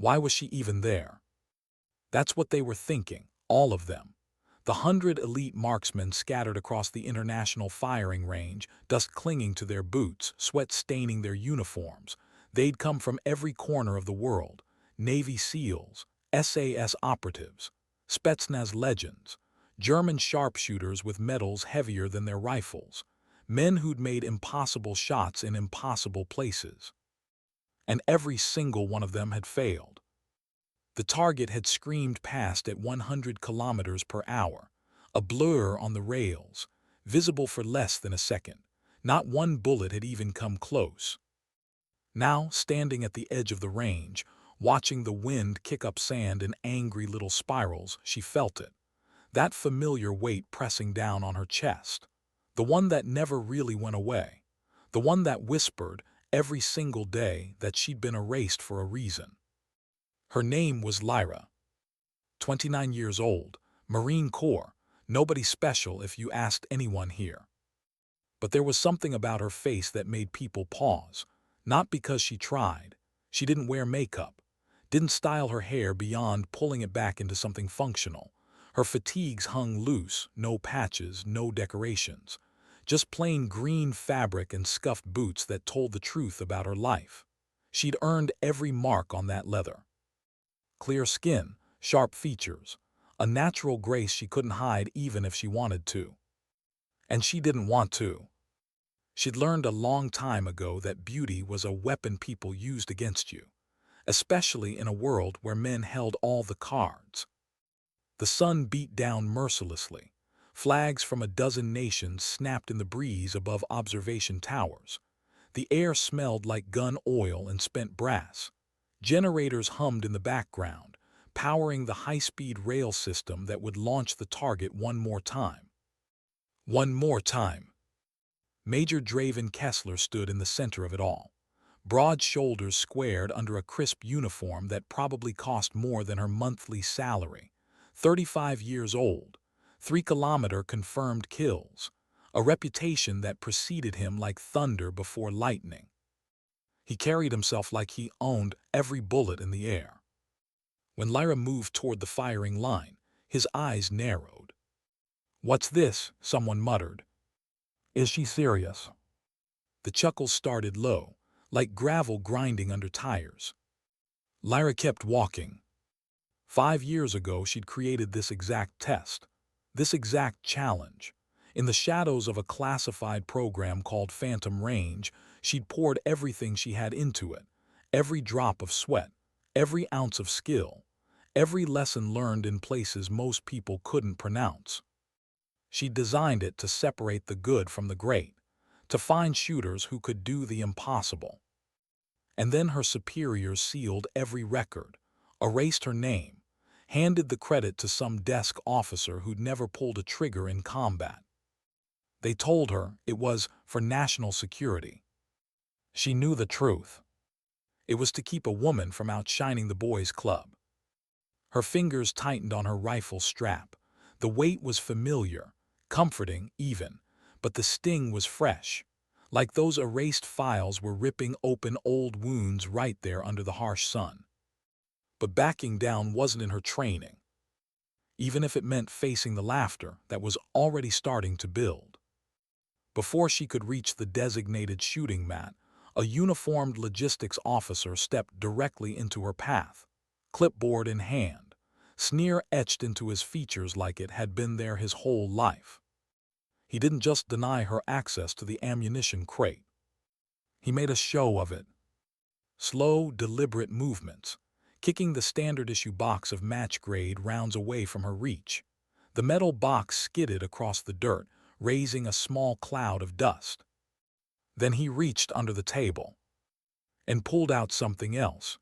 Why was she even there? That's what they were thinking, all of them. The 100 elite marksmen scattered across the international firing range, dust clinging to their boots, sweat staining their uniforms. They'd come from every corner of the world. Navy SEALs, SAS operatives, Spetsnaz legends, German sharpshooters with medals heavier than their rifles, men who'd made impossible shots in impossible places. And every single one of them had failed. The target had screamed past at 100 kilometers per hour, a blur on the rails, visible for less than a second. Not one bullet had even come close. Now, standing at the edge of the range, watching the wind kick up sand in angry little spirals, she felt it. That familiar weight pressing down on her chest. The one that never really went away. The one that whispered every single day that she'd been erased for a reason. Her name was Lyra. 29 years old, Marine Corps, nobody special if you asked anyone here. But there was something about her face that made people pause, not because she tried. She didn't wear makeup, didn't style her hair beyond pulling it back into something functional. Her fatigues hung loose, no patches, no decorations, just plain green fabric and scuffed boots that told the truth about her life. She'd earned every mark on that leather. Clear skin, sharp features, a natural grace she couldn't hide even if she wanted to. And she didn't want to. She'd learned a long time ago that beauty was a weapon people used against you, especially in a world where men held all the cards. The sun beat down mercilessly. Flags from a dozen nations snapped in the breeze above observation towers. The air smelled like gun oil and spent brass. Generators hummed in the background, powering the high-speed rail system that would launch the target one more time. One more time. Major Draven Kessler stood in the center of it all. Broad shoulders squared under a crisp uniform that probably cost more than her monthly salary. 35 years old, 3-kilometer confirmed kills, a reputation that preceded him like thunder before lightning. He carried himself like he owned every bullet in the air. When Lyra moved toward the firing line, his eyes narrowed. "What's this?" someone muttered. "Is she serious?" The chuckles started low, like gravel grinding under tires. Lyra kept walking. 5 years ago she'd created this exact test, this exact challenge. In the shadows of a classified program called Phantom Range, she'd poured everything she had into it, every drop of sweat, every ounce of skill, every lesson learned in places most people couldn't pronounce. She'd designed it to separate the good from the great, to find shooters who could do the impossible. And then her superiors sealed every record, erased her name, handed the credit to some desk officer who'd never pulled a trigger in combat. They told her it was for national security. She knew the truth. It was to keep a woman from outshining the boys' club. Her fingers tightened on her rifle strap. The weight was familiar, comforting even, but the sting was fresh, like those erased files were ripping open old wounds right there under the harsh sun. But backing down wasn't in her training, even if it meant facing the laughter that was already starting to build. Before she could reach the designated shooting mat, a uniformed logistics officer stepped directly into her path, clipboard in hand, sneer etched into his features like it had been there his whole life. He didn't just deny her access to the ammunition crate. He made a show of it. Slow, deliberate movements, kicking the standard-issue box of match-grade rounds away from her reach. The metal box skidded across the dirt, raising a small cloud of dust. Then he reached under the table and pulled out something else.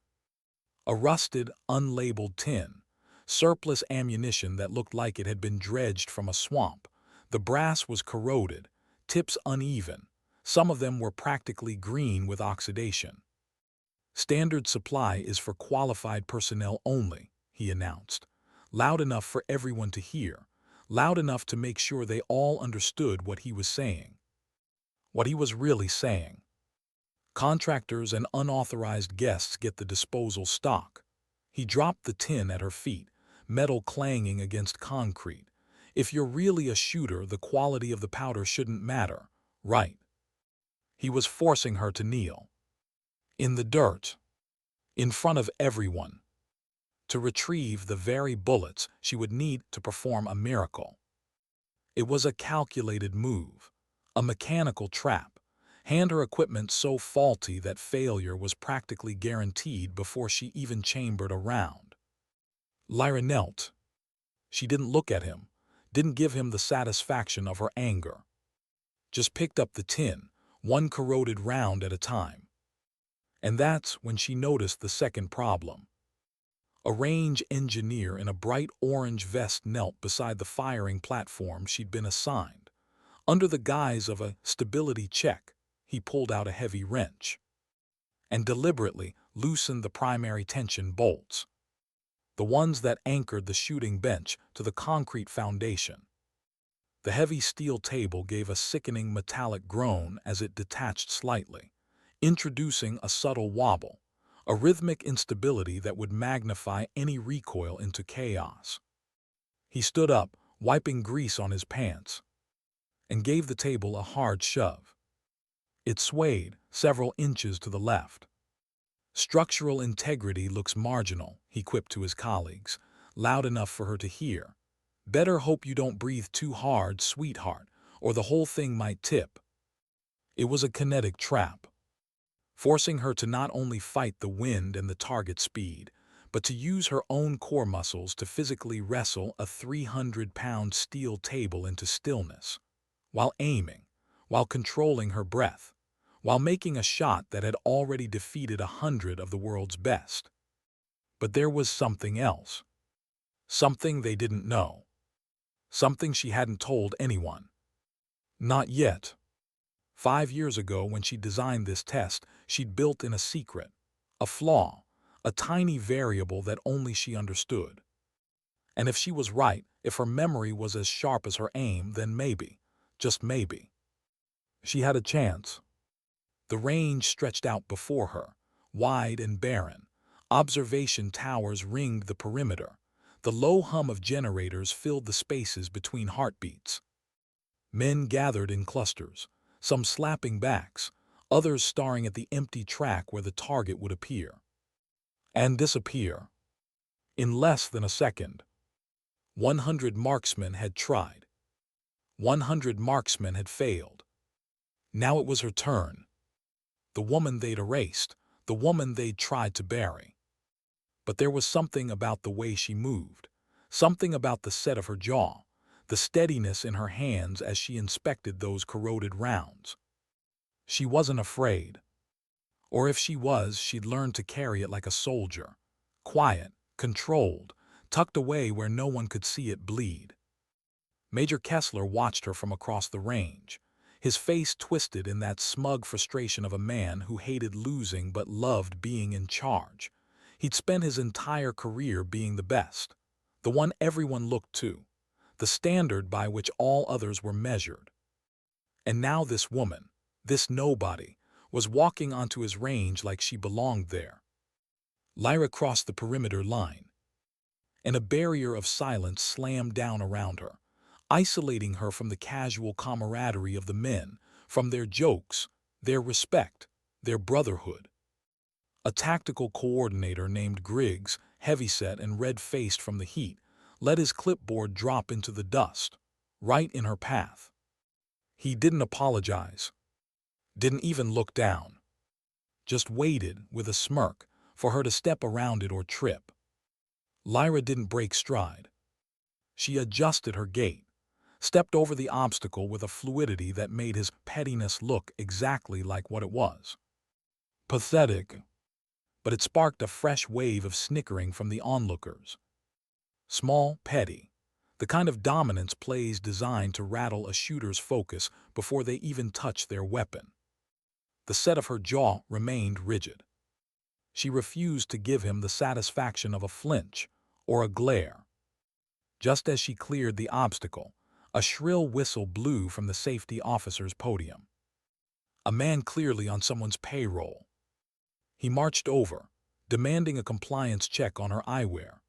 A rusted, unlabeled tin, surplus ammunition that looked like it had been dredged from a swamp. The brass was corroded, tips uneven. Some of them were practically green with oxidation. "Standard supply is for qualified personnel only," he announced, loud enough for everyone to hear, loud enough to make sure they all understood what he was saying. What he was really saying. Contractors and unauthorized guests get the disposal stock. He dropped the tin at her feet, metal clanging against concrete. If you're really a shooter, the quality of the powder shouldn't matter, right? He was forcing her to kneel. In the dirt. In front of everyone. To retrieve the very bullets she would need to perform a miracle. It was a calculated move. A mechanical trap. Hand her equipment so faulty that failure was practically guaranteed before she even chambered a round. Lyra knelt. She didn't look at him, didn't give him the satisfaction of her anger. Just picked up the tin, one corroded round at a time. And that's when she noticed the second problem. A range engineer in a bright orange vest knelt beside the firing platform she'd been assigned. Under the guise of a stability check, he pulled out a heavy wrench and deliberately loosened the primary tension bolts, the ones that anchored the shooting bench to the concrete foundation. The heavy steel table gave a sickening metallic groan as it detached slightly, introducing a subtle wobble, a rhythmic instability that would magnify any recoil into chaos. He stood up, wiping grease on his pants, and gave the table a hard shove. It swayed several inches to the left. "Structural integrity looks marginal," he quipped to his colleagues, loud enough for her to hear. "Better hope you don't breathe too hard, sweetheart, or the whole thing might tip." It was a kinetic trap, forcing her to not only fight the wind and the target speed, but to use her own core muscles to physically wrestle a 300-pound steel table into stillness, while aiming, while controlling her breath, while making a shot that had already defeated 100 of the world's best. But there was something else. Something they didn't know. Something she hadn't told anyone. Not yet. 5 years ago, when she designed this test, she'd built in a secret, a flaw, a tiny variable that only she understood. And if she was right, if her memory was as sharp as her aim, then maybe, just maybe, she had a chance. The range stretched out before her, wide and barren. Observation towers ringed the perimeter. The low hum of generators filled the spaces between heartbeats. Men gathered in clusters, some slapping backs, others staring at the empty track where the target would appear and disappear in less than a second. 100 marksmen had tried. 100 marksmen had failed. Now it was her turn. The woman they'd erased, the woman they'd tried to bury. But there was something about the way she moved, something about the set of her jaw, the steadiness in her hands as she inspected those corroded rounds. She wasn't afraid. Or if she was, she'd learned to carry it like a soldier, quiet, controlled, tucked away where no one could see it bleed. Major Kessler watched her from across the range, his face twisted in that smug frustration of a man who hated losing but loved being in charge. He'd spent his entire career being the best, the one everyone looked to, the standard by which all others were measured. And now this woman, this nobody, was walking onto his range like she belonged there. Lyra crossed the perimeter line, and a barrier of silence slammed down around her, isolating her from the casual camaraderie of the men, from their jokes, their respect, their brotherhood. A tactical coordinator named Griggs, heavyset and red-faced from the heat, let his clipboard drop into the dust, right in her path. He didn't apologize, didn't even look down, just waited with a smirk for her to step around it or trip. Lyra didn't break stride. She adjusted her gait, stepped over the obstacle with a fluidity that made his pettiness look exactly like what it was. Pathetic. But it sparked a fresh wave of snickering from the onlookers. Small, petty, the kind of dominance plays designed to rattle a shooter's focus before they even touch their weapon. The set of her jaw remained rigid. She refused to give him the satisfaction of a flinch or a glare. Just as she cleared the obstacle, a shrill whistle blew from the safety officer's podium. A man clearly on someone's payroll. He marched over, demanding a compliance check on her eyewear.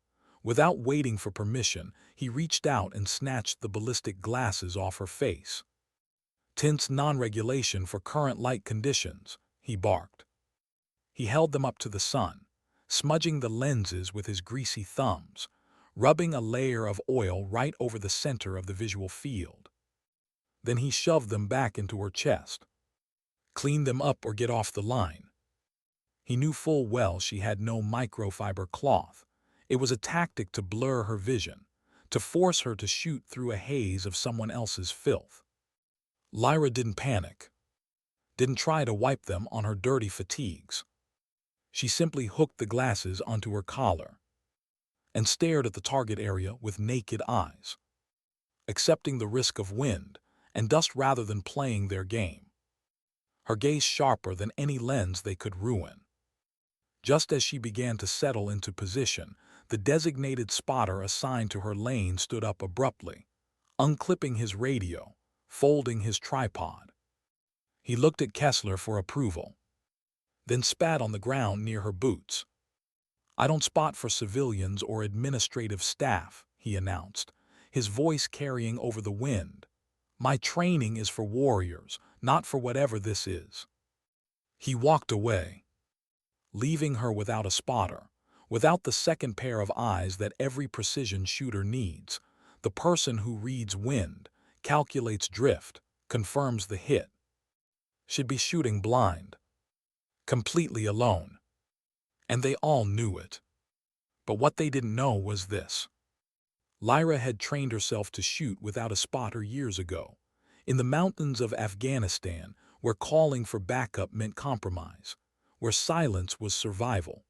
Without waiting for permission, he reached out and snatched the ballistic glasses off her face. "Tint's non-regulation for current light conditions," he barked. He held them up to the sun, smudging the lenses with his greasy thumbs, rubbing a layer of oil right over the center of the visual field. Then he shoved them back into her chest. "Clean them up or get off the line." He knew full well she had no microfiber cloth. It was a tactic to blur her vision, to force her to shoot through a haze of someone else's filth. Lyra didn't panic, didn't try to wipe them on her dirty fatigues. She simply hooked the glasses onto her collar and stared at the target area with naked eyes, accepting the risk of wind and dust rather than playing their game. Her gaze sharper than any lens they could ruin. Just as she began to settle into position, the designated spotter assigned to her lane stood up abruptly, unclipping his radio, folding his tripod. He looked at Kessler for approval, then spat on the ground near her boots. "I don't spot for civilians or administrative staff," he announced, his voice carrying over the wind. "My training is for warriors, not for whatever this is." He walked away, leaving her without a spotter, without the second pair of eyes that every precision shooter needs, the person who reads wind, calculates drift, confirms the hit. She'd be shooting blind, completely alone. And they all knew it. But what they didn't know was this. Lyra had trained herself to shoot without a spotter years ago, in the mountains of Afghanistan, where calling for backup meant compromise, where silence was survival.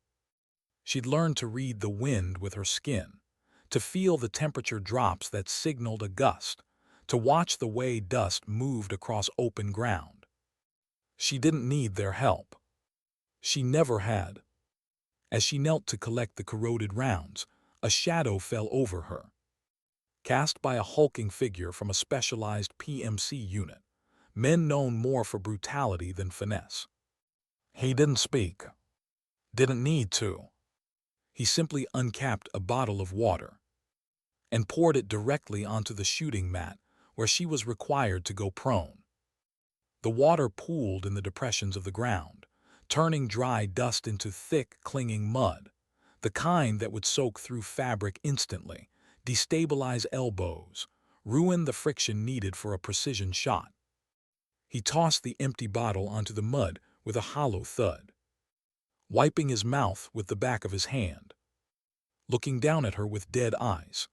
She'd learned to read the wind with her skin, to feel the temperature drops that signaled a gust, to watch the way dust moved across open ground. She didn't need their help. She never had. As she knelt to collect the corroded rounds, a shadow fell over her, cast by a hulking figure from a specialized PMC unit, men known more for brutality than finesse. He didn't speak. Didn't need to. He simply uncapped a bottle of water and poured it directly onto the shooting mat where she was required to go prone. The water pooled in the depressions of the ground, turning dry dust into thick, clinging mud, the kind that would soak through fabric instantly, destabilize elbows, ruin the friction needed for a precision shot. He tossed the empty bottle onto the mud with a hollow thud, wiping his mouth with the back of his hand, looking down at her with dead eyes.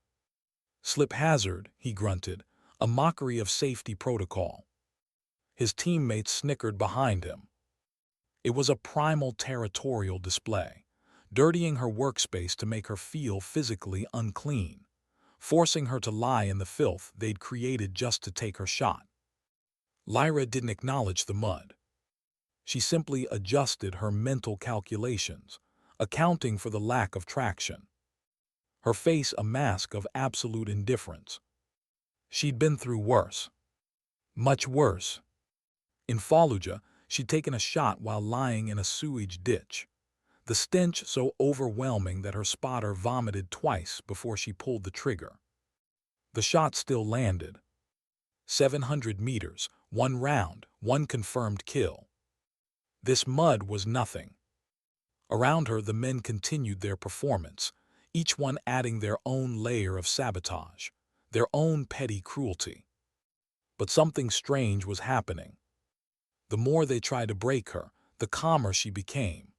"Slip hazard," he grunted, a mockery of safety protocol. His teammates snickered behind him. It was a primal territorial display, dirtying her workspace to make her feel physically unclean, forcing her to lie in the filth they'd created just to take her shot. Lyra didn't acknowledge the mud. She simply adjusted her mental calculations, accounting for the lack of traction. Her face a mask of absolute indifference. She'd been through worse. Much worse. In Fallujah, she'd taken a shot while lying in a sewage ditch, the stench so overwhelming that her spotter vomited twice before she pulled the trigger. The shot still landed. 700 meters, one round, one confirmed kill. This mud was nothing. Around her, the men continued their performance, each one adding their own layer of sabotage, their own petty cruelty. But something strange was happening. The more they tried to break her, the calmer she became.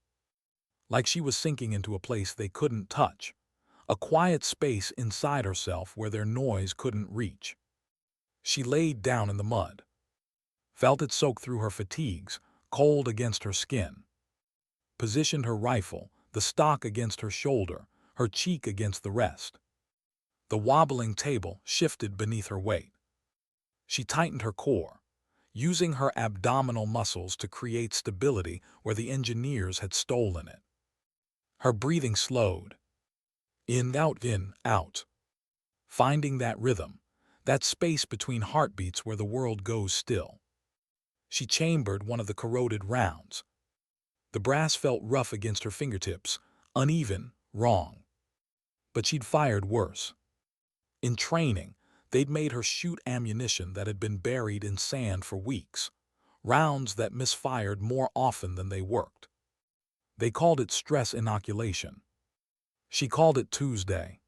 Like she was sinking into a place they couldn't touch, a quiet space inside herself where their noise couldn't reach. She laid down in the mud, felt it soak through her fatigues, cold against her skin, positioned her rifle, the stock against her shoulder, her cheek against the rest. The wobbling table shifted beneath her weight. She tightened her core, using her abdominal muscles to create stability where the engineers had stolen it. Her breathing slowed. In, out. Finding that rhythm, that space between heartbeats where the world goes still. She chambered one of the corroded rounds. The brass felt rough against her fingertips, Uneven, wrong. But she'd fired worse. In training, they'd made her shoot ammunition that had been buried in sand for weeks, rounds that misfired more often than they worked. They called it stress inoculation. She called it Tuesday.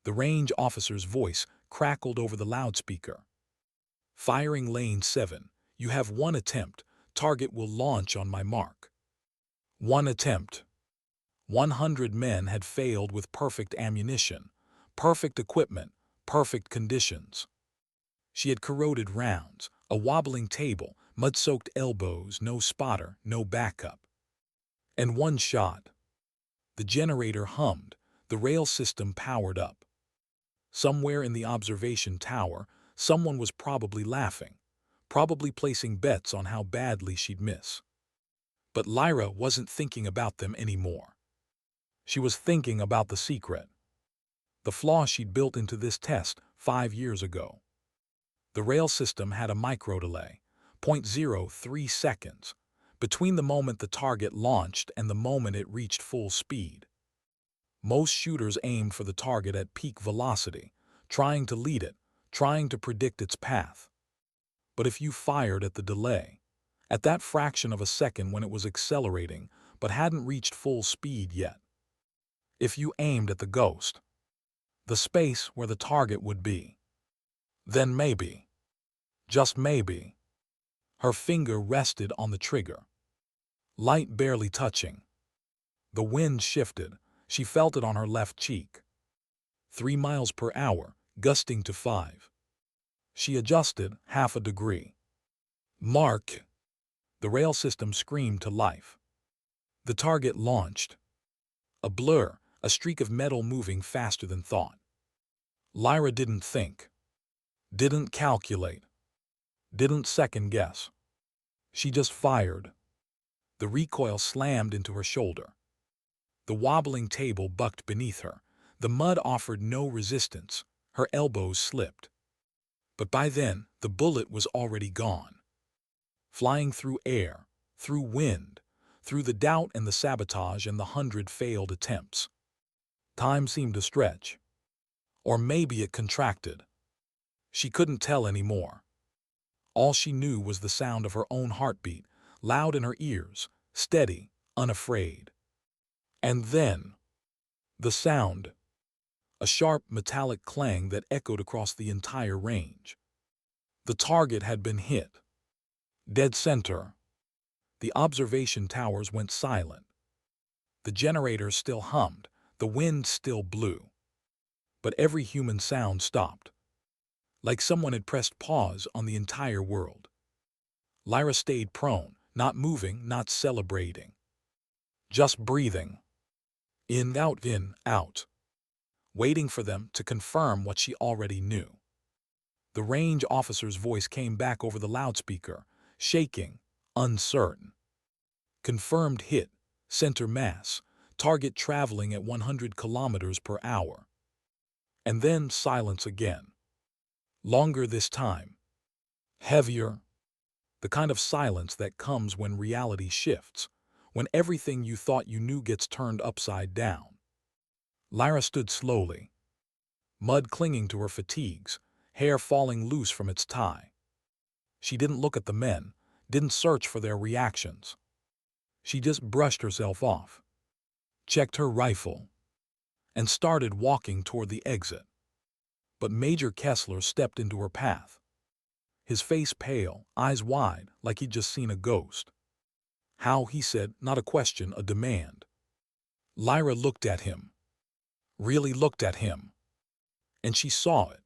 The range officer's voice crackled over the loudspeaker. Firing lane 7, you have one attempt. Target will launch on my mark. One attempt. 100 men had failed with perfect ammunition, perfect equipment, perfect conditions. She had corroded rounds, a wobbling table, mud-soaked elbows, no spotter, no backup. And one shot. The generator hummed, the rail system powered up. Somewhere in the observation tower, someone was probably laughing, probably placing bets on how badly she'd miss. But Lyra wasn't thinking about them anymore. She was thinking about the secret, the flaw she'd built into this test 5 years ago. The rail system had a micro-delay, 0.03 seconds, between the moment the target launched and the moment it reached full speed. Most shooters aimed for the target at peak velocity, trying to lead it, trying to predict its path. But if you fired at the delay, at that fraction of a second when it was accelerating but hadn't reached full speed yet, if you aimed at the ghost, the space where the target would be, then maybe, just maybe, her finger rested on the trigger. Light barely touching. The wind shifted. She felt it on her left cheek. 3 miles per hour, gusting to 5. She adjusted half a degree. Mark! The rail system screamed to life. The target launched. A blur, a streak of metal moving faster than thought. Lyra didn't think, didn't calculate, didn't second guess. She just fired. The recoil slammed into her shoulder. The wobbling table bucked beneath her. The mud offered no resistance. Her elbows slipped. But by then, the bullet was already gone. Flying through air, through wind, through the doubt and the sabotage and the 100 failed attempts. Time seemed to stretch. Or maybe it contracted. She couldn't tell anymore. All she knew was the sound of her own heartbeat, loud in her ears, steady, unafraid. And then, the sound. A sharp metallic clang that echoed across the entire range. The target had been hit. Dead center. The observation towers went silent. The generators still hummed, the wind still blew. But every human sound stopped. Like someone had pressed pause on the entire world. Lyra stayed prone, not moving, not celebrating. Just breathing. In, out. Waiting for them to confirm what she already knew. The range officer's voice came back over the loudspeaker, shaking, uncertain. Confirmed hit, center mass, target traveling at 100 kilometers per hour. And then silence again. Longer this time. Heavier. The kind of silence that comes when reality shifts, when everything you thought you knew gets turned upside down. Lyra stood slowly. Mud clinging to her fatigues, hair falling loose from its tie. She didn't look at the men, didn't search for their reactions. She just brushed herself off, checked her rifle, and started walking toward the exit. But Major Kessler stepped into her path. His face pale, eyes wide, like he'd just seen a ghost. How, he said, not a question, a demand. Lyra looked at him. Really looked at him. And she saw it.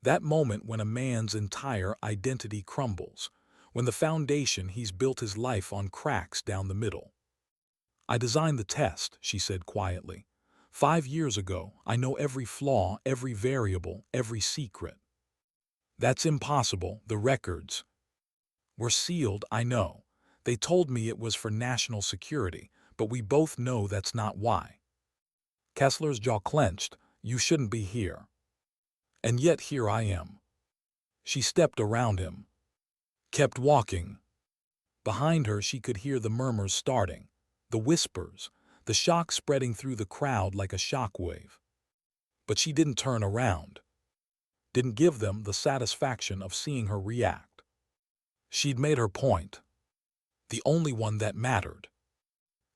That moment when a man's entire identity crumbles, when the foundation he's built his life on cracks down the middle. I designed the test, she said quietly. 5 years ago, I know every flaw, every variable, every secret. That's impossible, the records were sealed, I know. They told me it was for national security, but we both know that's not why. Kessler's jaw clenched. You shouldn't be here. And yet here I am. She stepped around him. Kept walking. Behind her she could hear the murmurs starting, the whispers, the shock spreading through the crowd like a shockwave. But she didn't turn around, didn't give them the satisfaction of seeing her react. She'd made her point, the only one that mattered.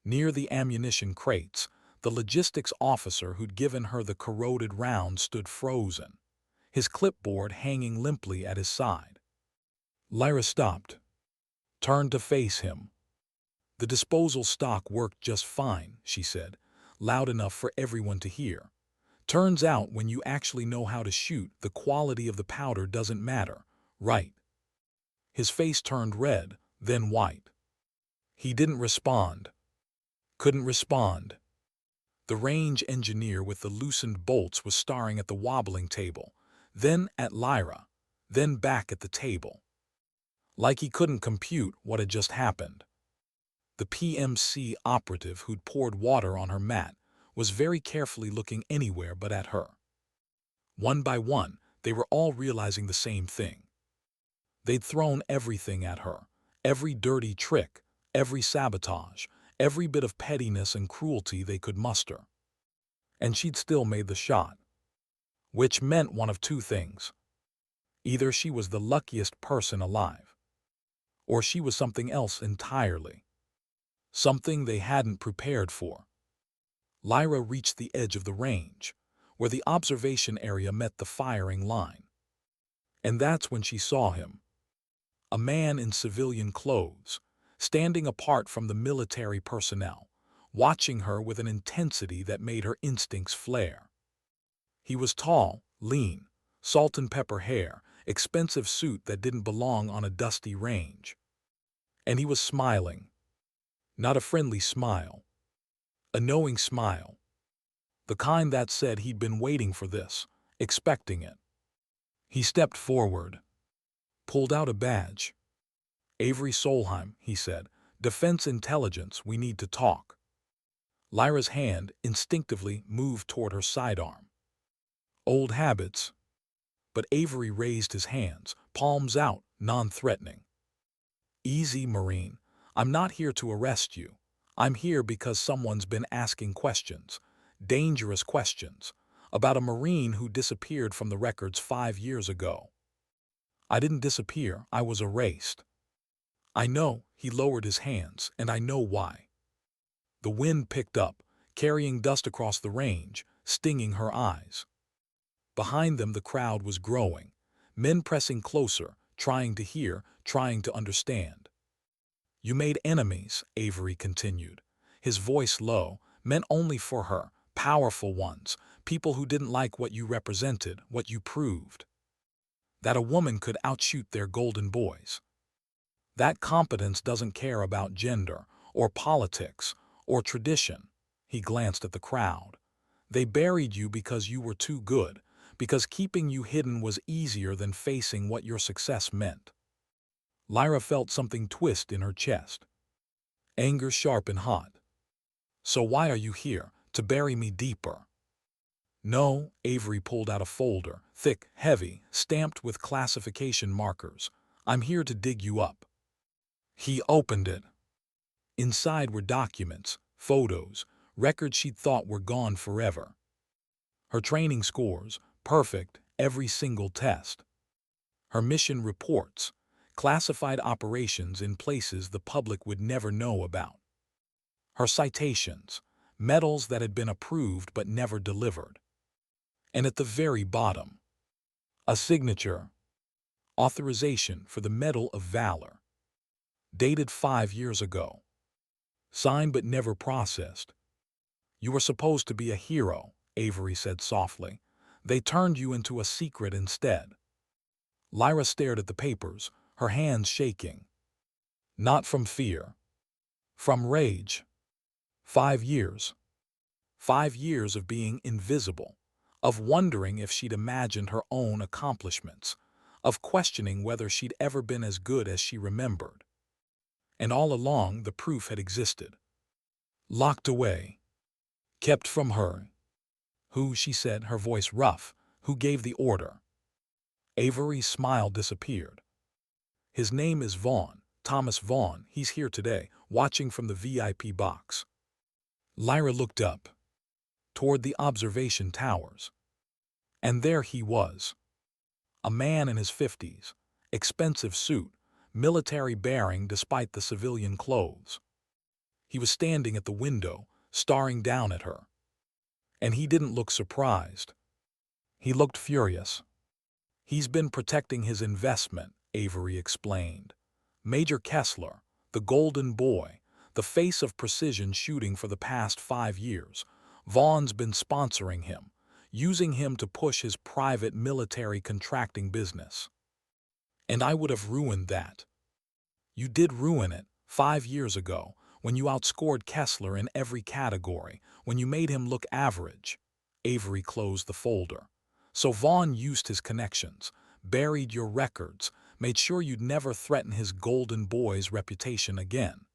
Near the ammunition crates, the logistics officer who'd given her the corroded round stood frozen, his clipboard hanging limply at his side. Lyra stopped, turned to face him. "The disposal stock worked just fine," she said, loud enough for everyone to hear. "Turns out when you actually know how to shoot, the quality of the powder doesn't matter, right?" His face turned red, then white. He didn't respond. Couldn't respond. The range engineer with the loosened bolts was staring at the wobbling table, then at Lyra, then back at the table. Like he couldn't compute what had just happened. The PMC operative who'd poured water on her mat was very carefully looking anywhere but at her. One by one, they were all realizing the same thing. They'd thrown everything at her, every dirty trick, every sabotage, every bit of pettiness and cruelty they could muster. And she'd still made the shot. Which meant one of two things. Either she was the luckiest person alive, or she was something else entirely. Something they hadn't prepared for. Lyra reached the edge of the range, where the observation area met the firing line. And that's when she saw him. A man in civilian clothes, standing apart from the military personnel, watching her with an intensity that made her instincts flare. He was tall, lean, salt and pepper hair, expensive suit that didn't belong on a dusty range. And he was smiling. Not a friendly smile. A knowing smile. The kind that said he'd been waiting for this, expecting it. He stepped forward, pulled out a badge. "Avery Solheim," he said, "Defense Intelligence, we need to talk." Lyra's hand instinctively moved toward her sidearm. Old habits. But Avery raised his hands, palms out, non-threatening. "Easy, Marine. I'm not here to arrest you. I'm here because someone's been asking questions, dangerous questions, about a Marine who disappeared from the records 5 years ago." "I didn't disappear, I was erased." "I know," he lowered his hands, "and I know why." The wind picked up, carrying dust across the range, stinging her eyes. Behind them the crowd was growing, men pressing closer, trying to hear, trying to understand. "You made enemies," Avery continued, his voice low, meant only for her, powerful ones, people who didn't like what you represented, what you proved. That a woman could outshoot their golden boys. That competence doesn't care about gender, or politics, or tradition. He glanced at the crowd. They buried you because you were too good, because keeping you hidden was easier than facing what your success meant. Lyra felt something twist in her chest. Anger sharp and hot. "So why are you here? To bury me deeper?" "No," Avery pulled out a folder, thick, heavy, stamped with classification markers. "I'm here to dig you up." He opened it. Inside were documents, photos, records she'd thought were gone forever. Her training scores, perfect, every single test. Her mission reports, classified operations in places the public would never know about. Her citations, medals that had been approved but never delivered. And at the very bottom, a signature, authorization for the Medal of Valor. Dated 5 years ago. Signed but never processed. "You were supposed to be a hero," Avery said softly. "They turned you into a secret instead." Lyra stared at the papers, her hands shaking. Not from fear. From rage. 5 years. 5 years of being invisible, of wondering if she'd imagined her own accomplishments, of questioning whether she'd ever been as good as she remembered. And all along the proof had existed. Locked away. Kept from her. "Who," she said, her voice rough, "who gave the order?" Avery's smile disappeared. "His name is Vaughn, Thomas Vaughn. He's here today, watching from the VIP box." Lyra looked up, toward the observation towers. And there he was, a man in his 50s, expensive suit, military bearing despite the civilian clothes. He was standing at the window, staring down at her. And he didn't look surprised. He looked furious. "He's been protecting his investment," Avery explained. "Major Kessler, the golden boy, the face of precision shooting for the past 5 years. Vaughn's been sponsoring him, using him to push his private military contracting business. And I would have ruined that." "You did ruin it, 5 years ago, when you outscored Kessler in every category, when you made him look average." Avery closed the folder. "So Vaughn used his connections, buried your records, made sure you'd never threaten his golden boy's reputation again."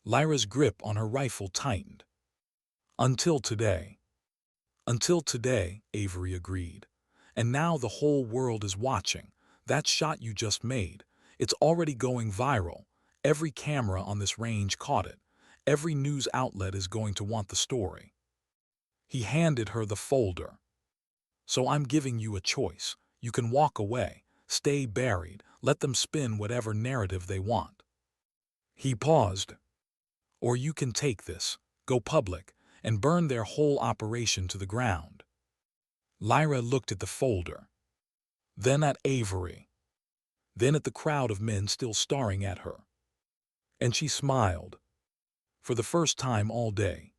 Lyra's grip on her rifle tightened. "Until today." "Until today," Avery agreed. "And now the whole world is watching. That shot you just made, it's already going viral. Every camera on this range caught it. Every news outlet is going to want the story." He handed her the folder. "So I'm giving you a choice. You can walk away, stay buried, let them spin whatever narrative they want." He paused. "Or you can take this, go public, and burn their whole operation to the ground." Lyra looked at the folder, then at Avery, then at the crowd of men still staring at her. And she smiled. For the first time all day.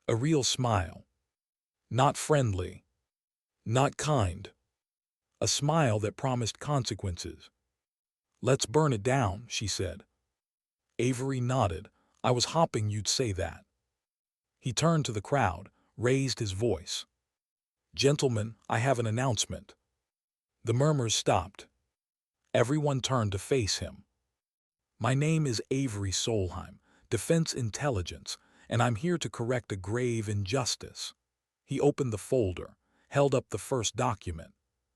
A real smile. Not friendly. Not kind. A smile that promised consequences. "Let's burn it down," she said. Avery nodded. "I was hoping you'd say that." He turned to the crowd, raised his voice. "Gentlemen, I have an announcement." The murmurs stopped. Everyone turned to face him. "My name is Avery Solheim, Defense Intelligence, and I'm here to correct a grave injustice." He opened the folder, held up the first document.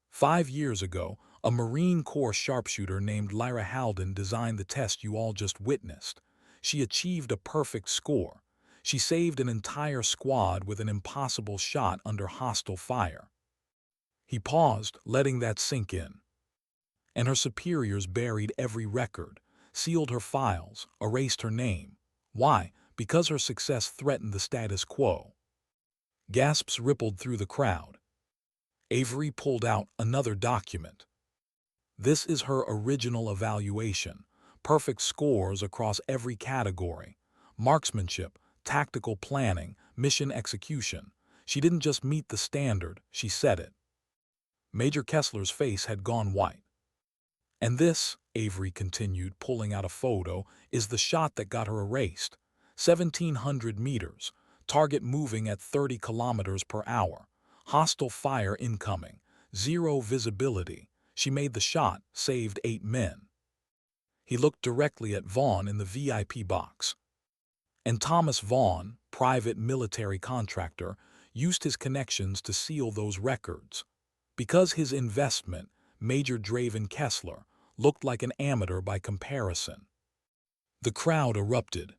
5 years ago, a Marine Corps sharpshooter named Lyra Halden designed the test you all just witnessed. She achieved a perfect score. She saved an entire squad with an impossible shot under hostile fire. He paused, letting that sink in. And her superiors buried every record, sealed her files, erased her name. Why? Because her success threatened the status quo. Gasps rippled through the crowd. Avery pulled out another document. "This is her original evaluation. Perfect scores across every category. Marksmanship, tactical planning, mission execution. She didn't just meet the standard, she set it." Major Kessler's face had gone white. "And this," Avery continued, pulling out a photo, "is the shot that got her erased. 1,700 meters, target moving at 30 kilometers per hour. Hostile fire incoming, zero visibility. She made the shot, saved 8 men." He looked directly at Vaughn in the VIP box. "And Thomas Vaughn, private military contractor, used his connections to seal those records. Because his investment, Major Draven Kessler, looked like an amateur by comparison." The crowd erupted.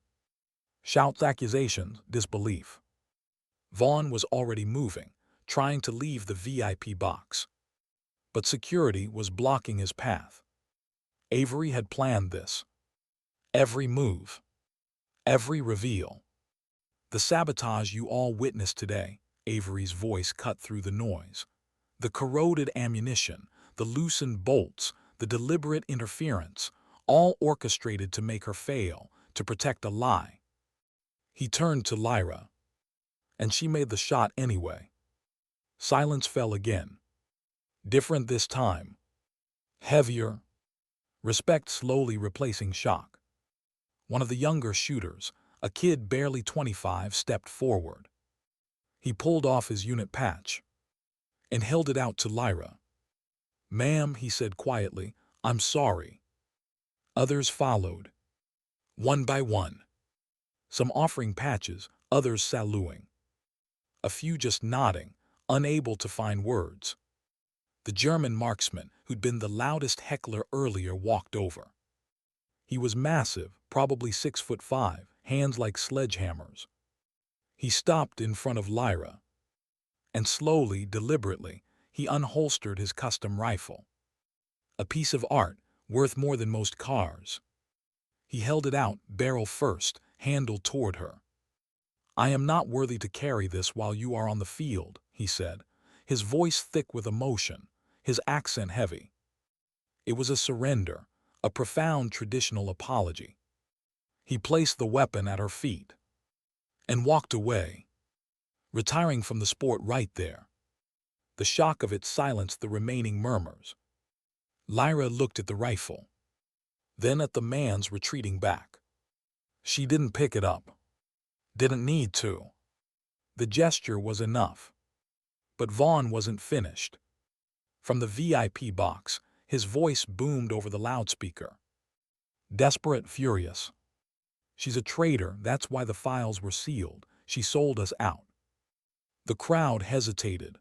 Shouts, accusations, disbelief. Vaughn was already moving, trying to leave the VIP box. But security was blocking his path. Avery had planned this. Every move. Every reveal. "The sabotage you all witnessed today," Avery's voice cut through the noise. "The corroded ammunition, the loosened bolts, the deliberate interference, all orchestrated to make her fail, to protect a lie." He turned to Lyra. "And she made the shot anyway." Silence fell again. Different this time. Heavier. Respect slowly replacing shock. One of the younger shooters, a kid barely 25, stepped forward. He pulled off his unit patch and held it out to Lyra. "Ma'am," he said quietly, "I'm sorry." Others followed, one by one. Some offering patches, others saluting. A few just nodding, unable to find words. The German marksman, who'd been the loudest heckler earlier, walked over. He was massive, probably 6'5", hands like sledgehammers. He stopped in front of Lyra, and slowly, deliberately, he unholstered his custom rifle. A piece of art, worth more than most cars. He held it out, barrel first, handle toward her. "I am not worthy to carry this while you are on the field," he said, his voice thick with emotion, his accent heavy. It was a surrender, a profound traditional apology. He placed the weapon at her feet and walked away, retiring from the sport right there. The shock of it silenced the remaining murmurs. Lyra looked at the rifle, then at the man's retreating back. She didn't pick it up. Didn't need to. The gesture was enough. But Vaughn wasn't finished. From the VIP box, his voice boomed over the loudspeaker. Desperate, furious. "She's a traitor, that's why the files were sealed. She sold us out." The crowd hesitated.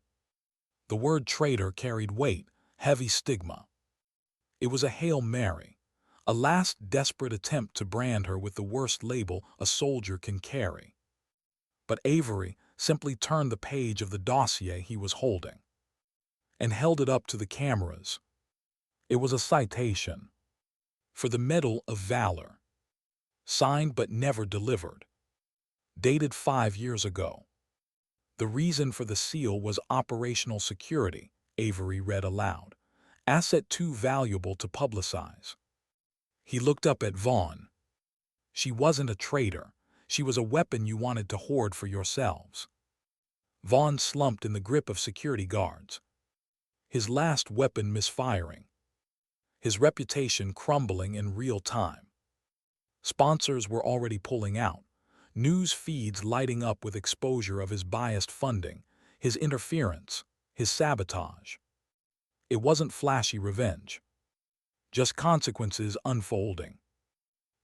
The word traitor carried weight, heavy stigma. It was a Hail Mary, a last desperate attempt to brand her with the worst label a soldier can carry. But Avery simply turned the page of the dossier he was holding and held it up to the cameras. It was a citation for the Medal of Valor, signed but never delivered, dated 5 years ago. The reason for the seal was operational security, Avery read aloud. Asset too valuable to publicize. He looked up at Vaughn. "She wasn't a traitor. She was a weapon you wanted to hoard for yourselves." Vaughn slumped in the grip of security guards. His last weapon misfiring. His reputation crumbling in real time. Sponsors were already pulling out. News feeds lighting up with exposure of his biased funding, his interference, his sabotage. It wasn't flashy revenge. Just consequences unfolding.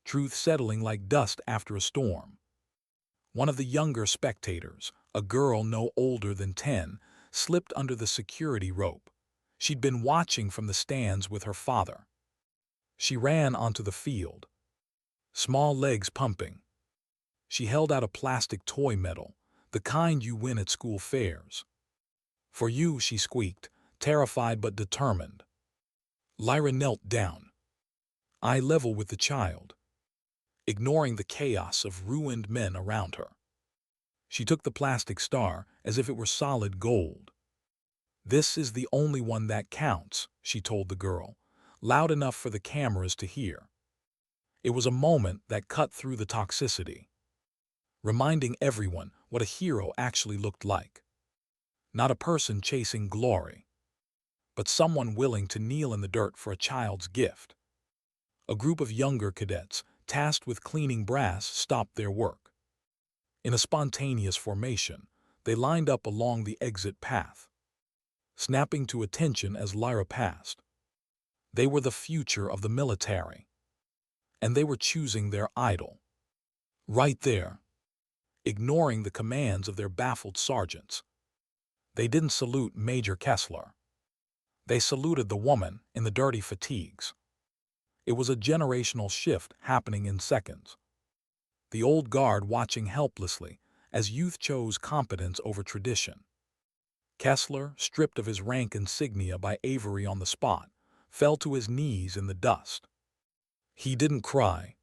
Truth settling like dust after a storm. One of the younger spectators, a girl no older than 10, slipped under the security rope. She'd been watching from the stands with her father. She ran onto the field, small legs pumping. She held out a plastic toy medal, the kind you win at school fairs. "For you," she squeaked, terrified but determined. Lyra knelt down, eye level with the child, ignoring the chaos of ruined men around her. She took the plastic star as if it were solid gold. "This is the only one that counts," she told the girl, loud enough for the cameras to hear. It was a moment that cut through the toxicity, reminding everyone what a hero actually looked like. Not a person chasing glory, but someone willing to kneel in the dirt for a child's gift. A group of younger cadets, tasked with cleaning brass, stopped their work. In a spontaneous formation, they lined up along the exit path, snapping to attention as Lyra passed. They were the future of the military, and they were choosing their idol. Right there, ignoring the commands of their baffled sergeants. They didn't salute Major Kessler. They saluted the woman in the dirty fatigues. It was a generational shift happening in seconds. The old guard watching helplessly as youth chose competence over tradition. Kessler, stripped of his rank insignia by Avery on the spot, fell to his knees in the dust. He didn't cry,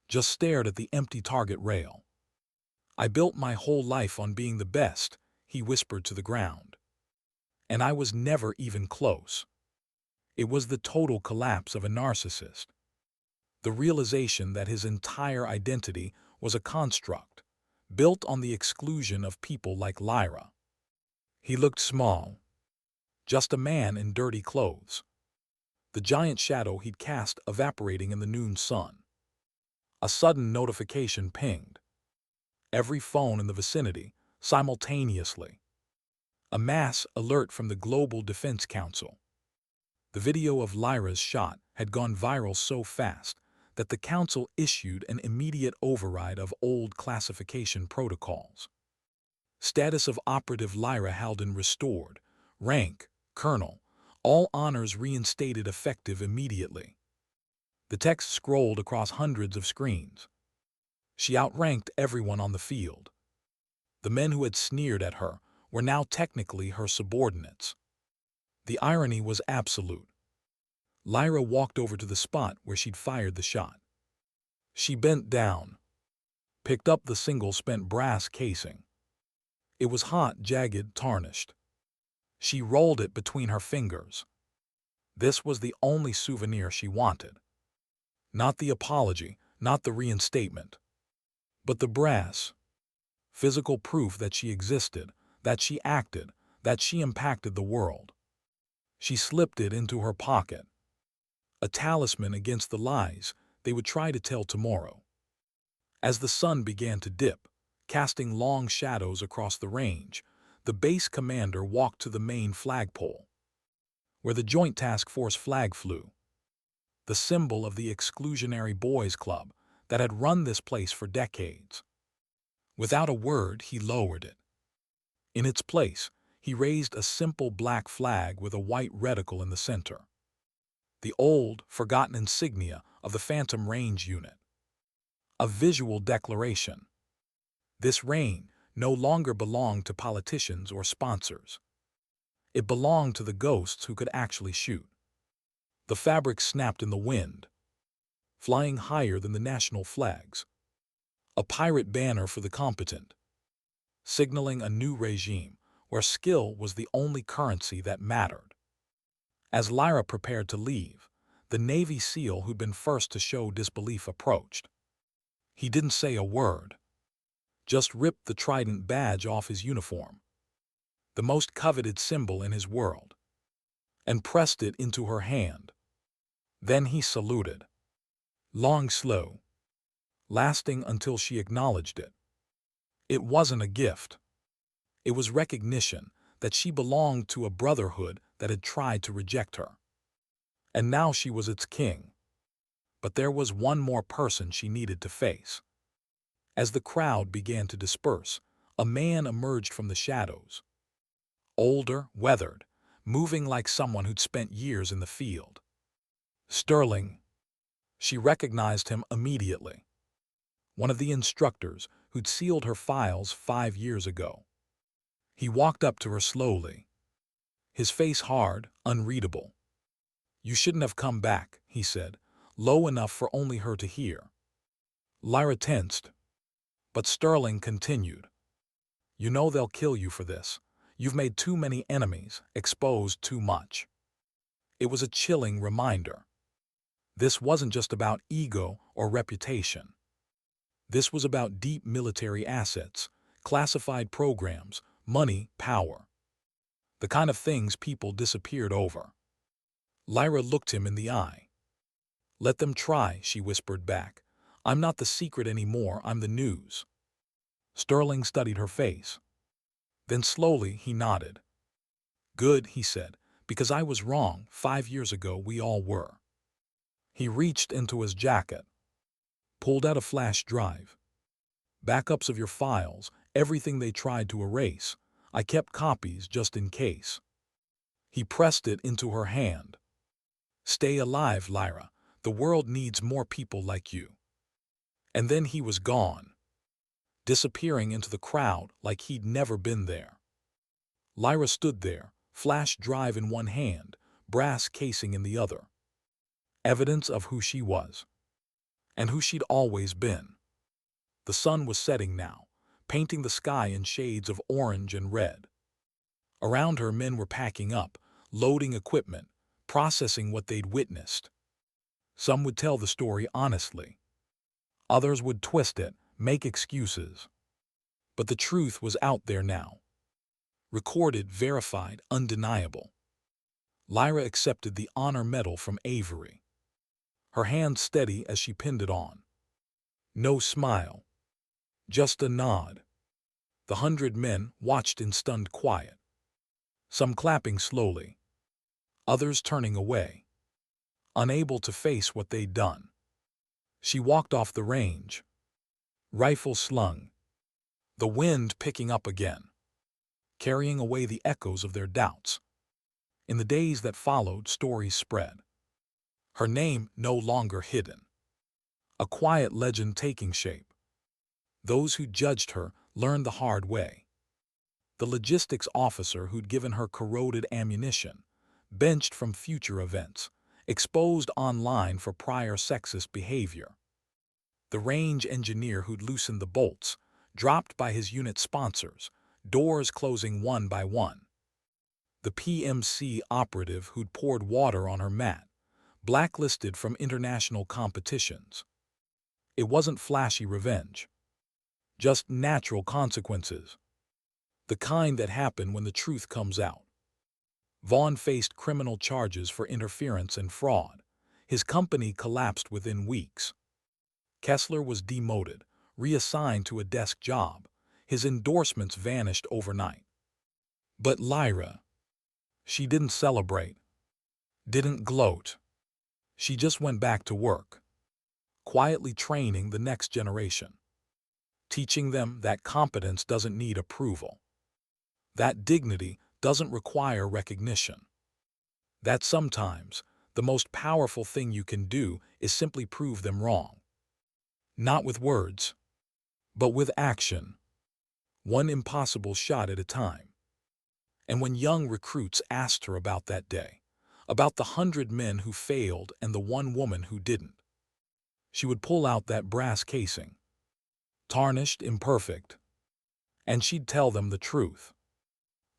just stared at the empty target rail. "I built my whole life on being the best," he whispered to the ground. "And I was never even close." It was the total collapse of a narcissist. The realization that his entire identity was a construct, built on the exclusion of people like Lyra. He looked small, just a man in dirty clothes. The giant shadow he'd cast evaporating in the noon sun. A sudden notification pinged. Every phone in the vicinity, simultaneously. A mass alert from the Global Defense Council. The video of Lyra's shot had gone viral so fast that the council issued an immediate override of old classification protocols. Status of Operative Lyra Halden restored, rank, colonel, all honors reinstated effective immediately. The text scrolled across hundreds of screens. She outranked everyone on the field. The men who had sneered at her were now technically her subordinates. The irony was absolute. Lyra walked over to the spot where she'd fired the shot. She bent down, picked up the single-spent brass casing. It was hot, jagged, tarnished. She rolled it between her fingers. This was the only souvenir she wanted. Not the apology, not the reinstatement, but the brass. Physical proof that she existed, that she acted, that she impacted the world. She slipped it into her pocket. A talisman against the lies they would try to tell tomorrow. As the sun began to dip, casting long shadows across the range, the base commander walked to the main flagpole, where the Joint Task Force flag flew, the symbol of the exclusionary boys' club that had run this place for decades. Without a word, he lowered it. In its place, he raised a simple black flag with a white reticle in the center. The old, forgotten insignia of the Phantom Range Unit. A visual declaration. This reign no longer belonged to politicians or sponsors. It belonged to the ghosts who could actually shoot. The fabric snapped in the wind, flying higher than the national flags. A pirate banner for the competent, signaling a new regime where skill was the only currency that mattered. As Lyra prepared to leave, the Navy SEAL who'd been first to show disbelief approached. He didn't say a word, just ripped the trident badge off his uniform, the most coveted symbol in his world, and pressed it into her hand. Then he saluted. Long, slow, lasting until she acknowledged it. It wasn't a gift. It was recognition that she belonged to a brotherhood that had tried to reject her. And now she was its king. But there was one more person she needed to face. As the crowd began to disperse, a man emerged from the shadows. Older, weathered, moving like someone who'd spent years in the field. Sterling. She recognized him immediately. One of the instructors who'd sealed her files 5 years ago. He walked up to her slowly, his face hard, unreadable. "You shouldn't have come back," he said, low enough for only her to hear. Lyra tensed, but Sterling continued. "You know they'll kill you for this. You've made too many enemies, exposed too much." It was a chilling reminder. This wasn't just about ego or reputation. This was about deep military assets, classified programs, money, power. The kind of things people disappeared over. Lyra looked him in the eye. "Let them try," she whispered back. "I'm not the secret anymore, I'm the news." Sterling studied her face. Then slowly he nodded. "Good," he said, "because I was wrong. 5 years ago we all were." He reached into his jacket, pulled out a flash drive. "Backups of your files, everything they tried to erase. I kept copies just in case." He pressed it into her hand. "Stay alive, Lyra. The world needs more people like you." And then he was gone, disappearing into the crowd like he'd never been there. Lyra stood there, flash drive in one hand, brass casing in the other. Evidence of who she was, and who she'd always been. The sun was setting now, painting the sky in shades of orange and red. Around her, men were packing up, loading equipment, processing what they'd witnessed. Some would tell the story honestly. Others would twist it, make excuses. But the truth was out there now. Recorded, verified, undeniable. Lyra accepted the honor medal from Avery, her hand steady as she pinned it on. No smile, just a nod. The 100 men watched in stunned quiet, some clapping slowly, others turning away, unable to face what they'd done. She walked off the range, rifle slung, the wind picking up again, carrying away the echoes of their doubts. In the days that followed, stories spread. Her name no longer hidden. A quiet legend taking shape. Those who judged her learned the hard way. The logistics officer who'd given her corroded ammunition, benched from future events, exposed online for prior sexist behavior. The range engineer who'd loosened the bolts, dropped by his unit sponsors, doors closing one by one. The PMC operative who'd poured water on her mat, blacklisted from international competitions. It wasn't flashy revenge, just natural consequences. The kind that happen when the truth comes out. Vaughn faced criminal charges for interference and fraud. His company collapsed within weeks. Kessler was demoted, reassigned to a desk job. His endorsements vanished overnight. But Lyra, she didn't celebrate, didn't gloat. She just went back to work, quietly training the next generation, teaching them that competence doesn't need approval, that dignity doesn't require recognition, that sometimes the most powerful thing you can do is simply prove them wrong. Not with words, but with action, one impossible shot at a time. And when young recruits asked her about that day, about the 100 men who failed and the one woman who didn't, she would pull out that brass casing, tarnished, imperfect, and she'd tell them the truth.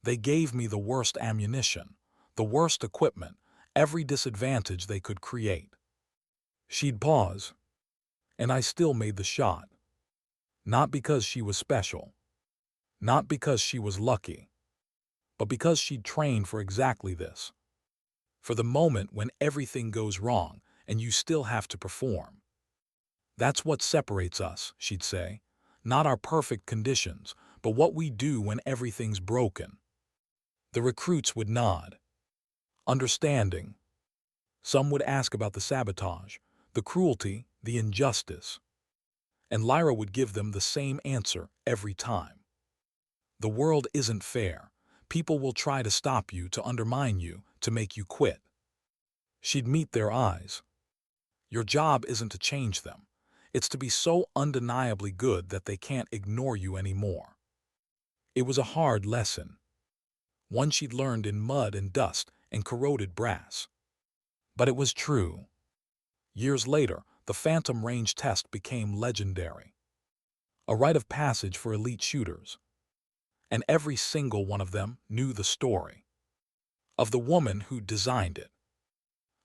They gave me the worst ammunition, the worst equipment, every disadvantage they could create. She'd pause, and I still made the shot. Not because she was special, not because she was lucky, but because she'd trained for exactly this. For the moment when everything goes wrong and you still have to perform. That's what separates us, she'd say. Not our perfect conditions, but what we do when everything's broken. The recruits would nod, understanding. Some would ask about the sabotage, the cruelty, the injustice. And Lyra would give them the same answer every time. The world isn't fair. People will try to stop you, to undermine you, to make you quit. She'd meet their eyes. Your job isn't to change them. It's to be so undeniably good that they can't ignore you anymore. It was a hard lesson, one she'd learned in mud and dust and corroded brass. But it was true. Years later, the Phantom Range test became legendary, a rite of passage for elite shooters. And every single one of them knew the story of the woman who'd designed it,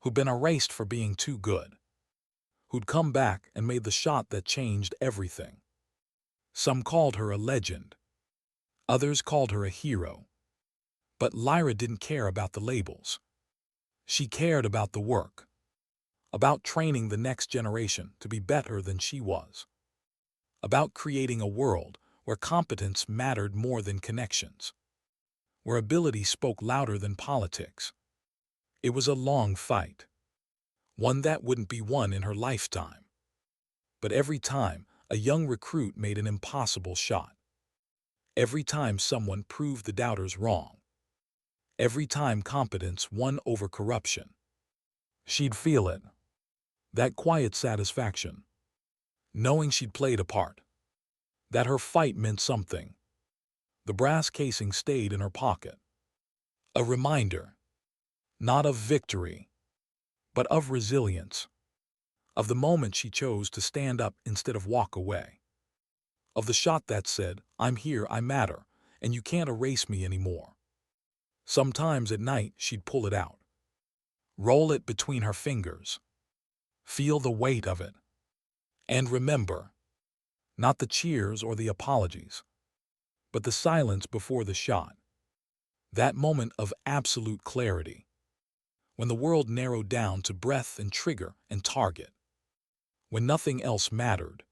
who'd been erased for being too good, who'd come back and made the shot that changed everything. Some called her a legend. Others called her a hero. But Lyra didn't care about the labels. She cared about the work, about training the next generation to be better than she was, about creating a world where competence mattered more than connections, where ability spoke louder than politics. It was a long fight, one that wouldn't be won in her lifetime. But every time a young recruit made an impossible shot, every time someone proved the doubters wrong, every time competence won over corruption, she'd feel it, that quiet satisfaction, knowing she'd played a part, that her fight meant something. The brass casing stayed in her pocket, a reminder, not of victory, but of resilience, of the moment she chose to stand up instead of walk away, of the shot that said, I'm here, I matter, and you can't erase me anymore. Sometimes at night she'd pull it out, roll it between her fingers, feel the weight of it, and remember, not the cheers or the apologies, but the silence before the shot, that moment of absolute clarity, when the world narrowed down to breath and trigger and target, when nothing else mattered,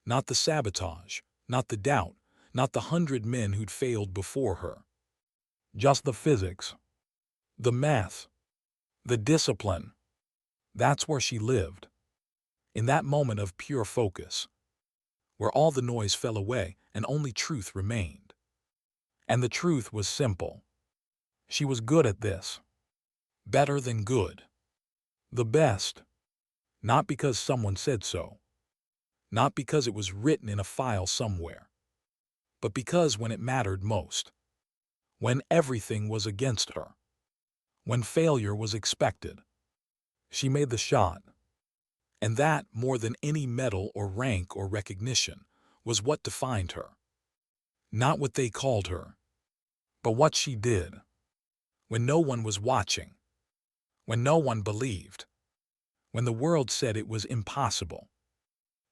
not the sabotage, not the doubt, not the 100 men who'd failed before her, just the physics, the math, the discipline. That's where she lived, in that moment of pure focus, where all the noise fell away and only truth remained. And the truth was simple. She was good at this. Better than good. The best. Not because someone said so. Not because it was written in a file somewhere. but because when it mattered most, when everything was against her, when failure was expected, she made the shot. And that, more than any medal or rank or recognition, was what defined her. Not what they called her, but what she did. When no one was watching, when no one believed, when the world said it was impossible,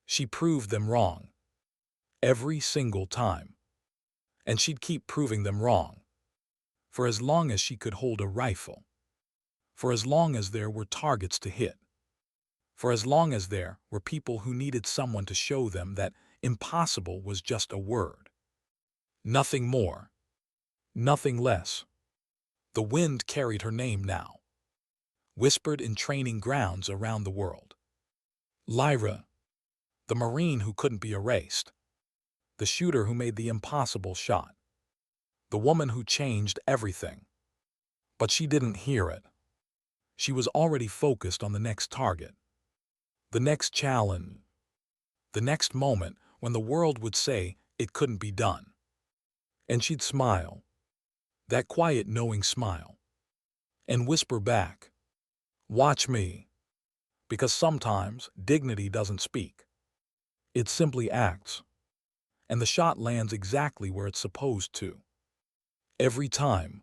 she proved them wrong. Every single time. And she'd keep proving them wrong. For as long as she could hold a rifle. For as long as there were targets to hit. For as long as there were people who needed someone to show them that impossible was just a word. Nothing more. Nothing less. The wind carried her name now, whispered in training grounds around the world. Lyra, the Marine who couldn't be erased, the shooter who made the impossible shot, the woman who changed everything. But she didn't hear it. She was already focused on the next target, the next challenge, the next moment when the world would say it couldn't be done. And she'd smile, that quiet knowing smile, and whisper back, "Watch me." Because sometimes dignity doesn't speak. It simply acts. And the shot lands exactly where it's supposed to. Every time.